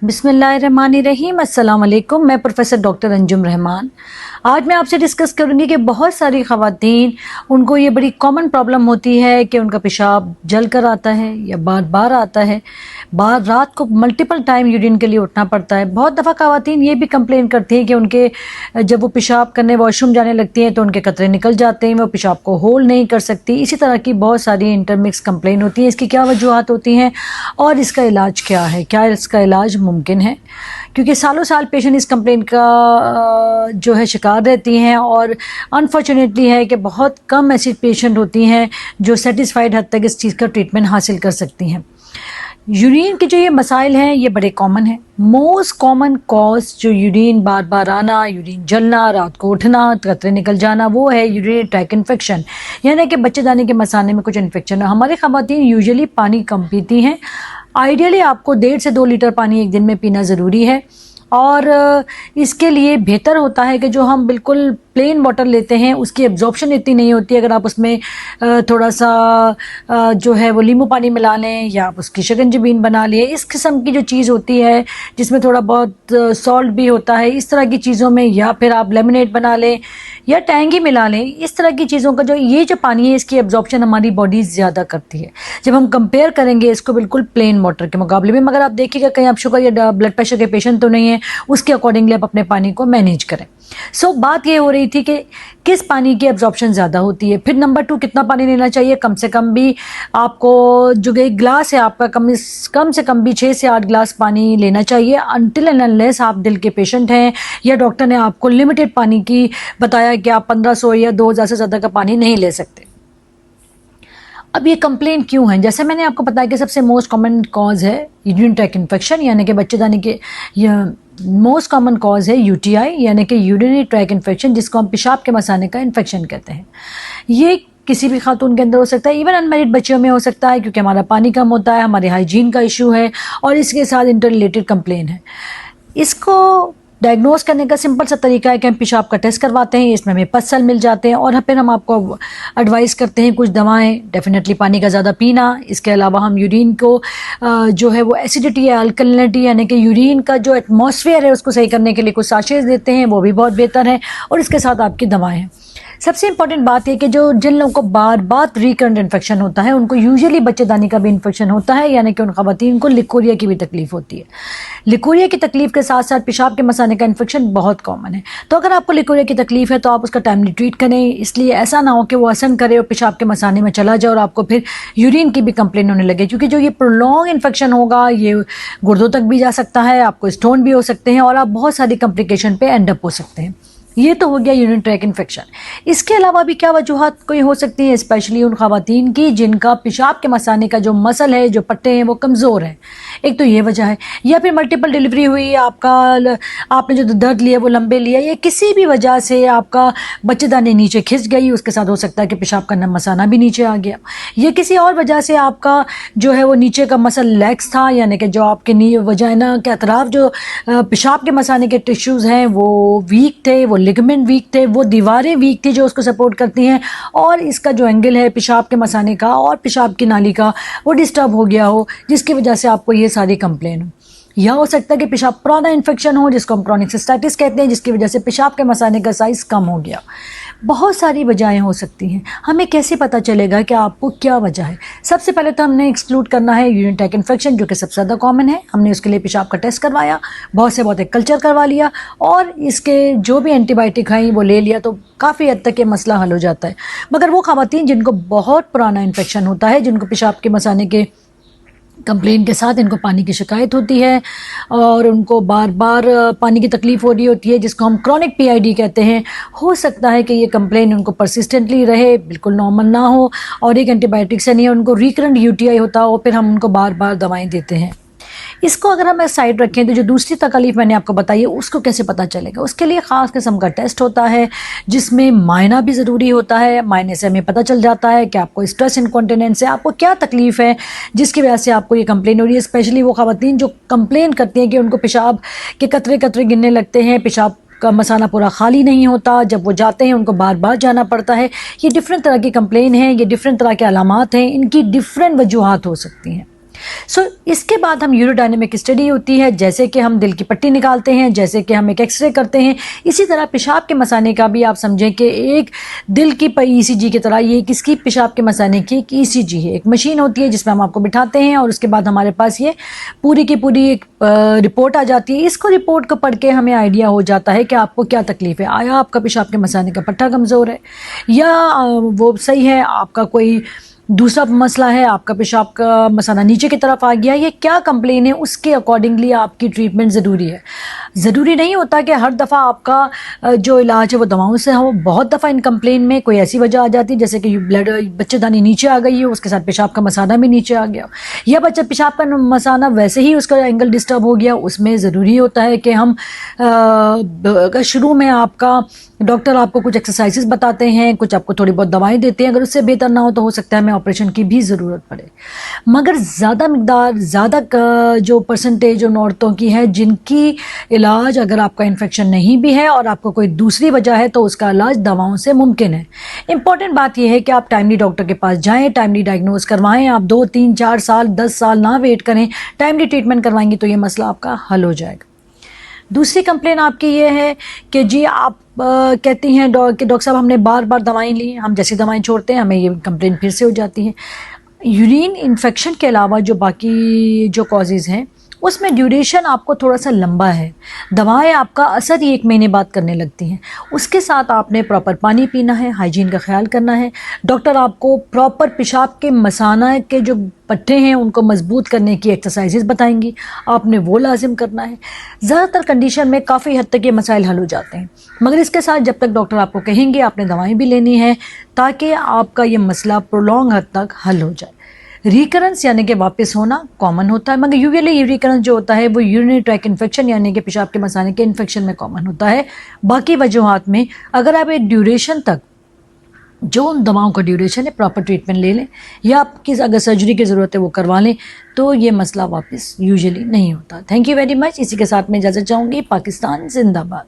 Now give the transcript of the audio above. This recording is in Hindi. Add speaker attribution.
Speaker 1: बिस्मिल्लाहिर्रहमानिर्रहीम। अस्सलाम वालेकुम। मैं प्रोफेसर डॉक्टर अंजुम रहमान। आज मैं आपसे डिस्कस करूंगी कि बहुत सारी ख़वातीन उनको ये बड़ी कॉमन प्रॉब्लम होती है कि उनका पेशाब जल कर आता है या बार बार आता है, बार रात को मल्टीपल टाइम यूरिन के लिए उठना पड़ता है। बहुत दफ़ा ख़वातीन ये भी कंप्लेन करती हैं कि उनके जब वो पेशाब करने वॉशरूम जाने लगती हैं तो उनके कतरे निकल जाते हैं, वो पेशाब को होल्ड नहीं कर सकती। इसी तरह की बहुत सारी इंटरमिक्स कंप्लेन होती हैं। इसकी क्या वजूहत होती हैं और इसका इलाज क्या है, क्या इसका इलाज मुमकिन है? क्योंकि सालों साल पेशेंट इस कंप्लेंट का जो है शिकार रहती हैं और अनफॉर्चुनेटली है कि बहुत कम ऐसी पेशेंट होती हैं जो सेटिस्फाइड हद तक इस चीज़ का ट्रीटमेंट हासिल कर सकती हैं। यूरिन के जो ये मसाइल हैं ये बड़े कॉमन हैं। मोस्ट कॉमन कॉज जो यूरिन बार बार आना, यूरिन जलना, रात को उठना, कतरे निकल जाना, वो है यूरिनरी ट्रैक्ट इन्फेक्शन, यानी कि बच्चेदानी के मसाने में कुछ इन्फेक्शन है। हमारे ख़वातीन यूजुअली पानी कम पीती हैं। आइडियली आपको 1.5 से 2 लीटर पानी एक दिन में पीना ज़रूरी है और इसके लिए बेहतर होता है कि जो हम बिल्कुल प्लेन वाटर लेते हैं उसकी एब्जॉर्प्शन इतनी नहीं होती। अगर आप उसमें थोड़ा सा जो है वो नींबू पानी मिला लें या आप उसकी शिकंजीबीन बना लें, इस किस्म की जो चीज़ होती है जिसमें थोड़ा बहुत सॉल्ट भी होता है, इस तरह की चीज़ों में, या फिर आप लेमनेड बना लें या टैंगी मिला लें, इस तरह की चीज़ों का जो पानी है इसकी एब्जॉर्प्शन हमारी बॉडी ज़्यादा करती है जब हम कंपेयर करेंगे इसको बिल्कुल प्लेन वाटर के मुकाबले में। मगर आप देखिएगा कहीं आप शुगर या ब्लड प्रेशर के पेशेंट तो नहीं है, उसके अकॉर्डिंगली आप अपने पानी को मैनेज करें। बात ये हो रही थी कि किस पानी की एब्जॉर्प्शन ज़्यादा होती है। फिर नंबर 2, कितना पानी लेना चाहिए। कम से कम भी आपको जो एक गिलास है आपका कम से कम भी 6 से 8 गिलास पानी लेना चाहिए, अनटिल एंड अनलेस आप दिल के पेशेंट हैं या डॉक्टर ने आपको लिमिटेड पानी की बताया कि आप 1500 या 2000 से ज़्यादा का पानी नहीं ले सकते। अब ये कंप्लेन क्यों है? जैसे मैंने आपको बताया कि सबसे मोस्ट कॉमन कॉज है यूरिन ट्रैक्ट इन्फेक्शन, यानी कि बच्चेदानी के मोस्ट कॉमन कॉज है यूटीआई, यानी कि यूरिनरी ट्रैक्ट इन्फेक्शन, जिसको हम पेशाब के मसाने का इन्फेक्शन कहते हैं। ये किसी भी खातून के अंदर हो सकता है, इवन अनमैरिड बच्चियों में हो सकता है, क्योंकि हमारा पानी कम होता है, हमारे हाइजीन का इशू है और इसके साथ इंटर रिलेटेड कंप्लेन है। इसको डायग्नोस करने का सिंपल सा तरीका है कि हम पेशाब का टेस्ट करवाते हैं, इसमें हमें पसल मिल जाते हैं और फिर हम आपको एडवाइस करते हैं कुछ दवाएं, डेफिनेटली पानी का ज़्यादा पीना। इसके अलावा हम यूरिन को जो है वो एसिडिटी या अल्कलिनिटी, यानी कि यूरिन का जो एटमॉस्फेयर है उसको सही करने के लिए कुछ साशेज देते हैं, वो भी बहुत बेहतर है, और इसके साथ आपकी दवाएँ हैं। सबसे इंपॉर्टेंट बात यह कि जिन लोगों को बार बार रिकरेंट इन्फेक्शन होता है उनको यूजुअली बच्चेदानी का भी इन्फेक्शन होता है, यानी कि उन ख़वातीन को लिकोरिया की भी तकलीफ होती है। लिकोरिया की तकलीफ के साथ साथ पेशाब के मसाने का इन्फेक्शन बहुत कॉमन है। तो अगर आपको लिकोरिया की तकलीफ है तो आप उसका टाइमली ट्रीट करें, इसलिए ऐसा ना हो कि वो असर करे और पेशाब के मसाने में चला जाए और आपको फिर यूरिन की भी कंप्लेन होने लगे, क्योंकि जो ये प्रोलॉन्ग इन्फेक्शन होगा ये गुर्दों तक भी जा सकता है, आपको स्टोन भी हो सकते हैं और आप बहुत सारी कॉम्प्लिकेशन पे एंड अप हो सकते हैं। ये तो हो गया यूरिन ट्रैक्ट इन्फेक्शन। इसके अलावा भी क्या वजूहत कोई हो सकती है, स्पेशली उन ख़वातीन की जिनका पेशाब के मसाने का जो मसल है, जो पट्टे हैं, वो कमज़ोर है। एक तो ये वजह है, या फिर मल्टीपल डिलीवरी हुई, आपने जो दर्द लिया वो लंबे लिया, या किसी भी वजह से आपका बच्चेदानी नीचे खिंच गई, उसके साथ हो सकता है कि पेशाब का मसाना भी नीचे आ गया, या किसी और वजह से आपका जो है वो नीचे का मसल लैक्स था, यानी कि जो आपके वजाइना के अतराफ जो पेशाब के मसाने के टिश्यूज़ हैं वो वीक थे, वो लिगामेंट वीक थे, वो दीवारें वीक थी जो उसको सपोर्ट करती हैं, और इसका जो एंगल है पेशाब के मसाने का और पेशाब की नाली का वो डिस्टर्ब हो गया हो, जिसकी वजह से आपको ये सारी कंप्लेन हो। यह हो सकता है कि पेशाब पुराना इन्फेक्शन हो जिसको हम क्रॉनिक सिस्टाइटिस कहते हैं, जिसकी वजह से पेशाब के मसाने का साइज़ कम हो गया। बहुत सारी वजहें हो सकती हैं। हमें कैसे पता चलेगा कि आपको क्या वजह है? सबसे पहले तो हमने एक्सक्लूड करना है यूरिन ट्रैक्ट इन्फेक्शन, जो कि सबसे ज़्यादा कॉमन है। हमने उसके लिए पेशाब का टेस्ट करवाया, बहुत एक कल्चर करवा लिया और इसके जो भी एंटीबायोटिक हैं वो ले लिया, तो काफ़ी हद तक ये मसला हल हो जाता है। मगर वो ख़वातीन जिनको बहुत पुराना इन्फेक्शन होता है, जिनको पेशाब के मसाने के कंप्लेन के साथ इनको पानी की शिकायत होती है और उनको बार बार पानी की तकलीफ़ हो रही होती है, जिसको हम क्रॉनिक पीआईडी कहते हैं, हो सकता है कि ये कंप्लेन उनको परसिस्टेंटली रहे, बिल्कुल नॉर्मल ना हो और एक एंटीबायोटिक से नहीं, उनको रिकरेंट यूटीआई होता हो, फिर हम उनको बार बार दवाएं देते हैं। इसको अगर हम साइड रखें तो जो दूसरी तकलीफ मैंने आपको बताई है उसको कैसे पता चलेगा? उसके लिए ख़ास किस्म का टेस्ट होता है जिसमें मायना भी ज़रूरी होता है। मायने से हमें पता चल जाता है कि आपको स्ट्रेस इनकॉन्टिनेंस है, आपको क्या तकलीफ़ है जिसकी वजह से आपको ये कंप्लेन हो रही है। स्पेशली वो ख़वातीन जो कंप्लेन करती हैं कि उनको पेशाब के कतरे कतरे गिरने लगते हैं, पेशाब का मसाना पूरा खाली नहीं होता, जब वो जाते हैं उनको बार बार जाना पड़ता है। ये डिफरेंट तरह की कंप्लेन है, ये डिफरेंट तरह के अलामात हैं, इनकी डिफरेंट वजूहात हो सकती हैं। सो इसके बाद हम यूरोडायनेमिक स्टडी होती है, जैसे कि हम दिल की पट्टी निकालते हैं, जैसे कि हम एक एक्सरे करते हैं, इसी तरह पेशाब के मसाने का भी आप समझें कि एक दिल की ईसीजी की तरह ये किसकी पेशाब के मसाने की एक ईसीजी है। एक मशीन होती है जिसमें हम आपको बिठाते हैं और उसके बाद हमारे पास ये पूरी की पूरी एक रिपोर्ट आ जाती है। इसको रिपोर्ट को पढ़ के हमें आइडिया हो जाता है कि आपको क्या तकलीफ है। आया आपका पेशाब के मसाने का पट्टा कमज़ोर है या वो सही है, आपका कोई दूसरा मसला है, आपका पेशाब का मसाना नीचे की तरफ आ गया, ये क्या कंप्लेन है, उसके अकॉर्डिंगली आपकी ट्रीटमेंट ज़रूरी है। ज़रूरी नहीं होता कि हर दफ़ा आपका जो इलाज है वो दवाओं से हो। बहुत दफ़ा इन कंप्लेन में कोई ऐसी वजह आ जाती है जैसे कि ब्लड बच्चेदानी नीचे आ गई हो, उसके साथ पेशाब का मसाना भी नीचे आ गया, या बच्चा पेशाब का मसाना वैसे ही उसका एंगल डिस्टर्ब हो गया। उसमें ज़रूरी होता है कि हम शुरू में आपका डॉक्टर आपको कुछ एक्सरसाइजेस बताते हैं, कुछ आपको थोड़ी बहुत दवाएं देते हैं। अगर उससे बेहतर ना हो तो हो सकता है हमें ऑपरेशन की भी ज़रूरत पड़े। मगर ज़्यादा जो परसेंटेज उन औरतों की है जिनकी इलाज, अगर आपका इन्फेक्शन नहीं भी है और आपको कोई दूसरी वजह है तो उसका इलाज दवाओं से मुमकिन है। इंपॉर्टेंट बात यह है कि आप टाइमली डॉक्टर के पास जाएँ, टाइमली डायग्नोज करवाएँ। आप 2, 3, 4 साल 10 साल ना वेट करें, टाइमली ट्रीटमेंट करवाएंगे तो ये मसला आपका हल हो जाएगा। दूसरी कंप्लेन आपकी ये है कि जी आप कहती हैं कि डॉक्टर साहब हमने बार बार दवाएं ली, हम जैसी दवाएं छोड़ते हैं हमें ये कंप्लेन फिर से हो जाती है। यूरिन इन्फेक्शन के अलावा जो बाकी जो कॉजेज़ हैं उसमें ड्यूरेशन आपको थोड़ा सा लंबा है। दवाएं आपका असर ही 1 महीने बाद करने लगती हैं। उसके साथ आपने प्रॉपर पानी पीना है, हाइजीन का ख्याल करना है। डॉक्टर आपको प्रॉपर पेशाब के मसाना के जो पट्टे हैं उनको मजबूत करने की एक्सरसाइजेज बताएंगी, आपने वो लाजिम करना है। ज़्यादातर कंडीशन में काफ़ी हद तक ये मसाइल हल हो जाते हैं, मगर इसके साथ जब तक डॉक्टर आपको कहेंगे आपने दवाएं भी लेनी है ताकि आपका ये मसला प्रोलॉन्ग हद तक हल हो जाए। रिकरेंस यानी कि वापस होना कॉमन होता है, मगर यूजुअली रिकरेंस जो होता है वो यूरिनरी ट्रैक इन्फेक्शन यानी कि पेशाब के मसाने के इन्फेक्शन में कॉमन होता है। बाकी वजूहात में अगर आप एक ड्यूरेशन तक जो उन दवाओं का ड्यूरेशन है प्रॉपर ट्रीटमेंट ले लें या आपकी अगर सर्जरी की ज़रूरत है वो करवा लें तो ये मसला वापस यूजुअली नहीं होता। Thank you very much. इसी के साथ मैं इजाज़त चाहूँगी। पाकिस्तान जिंदाबाद।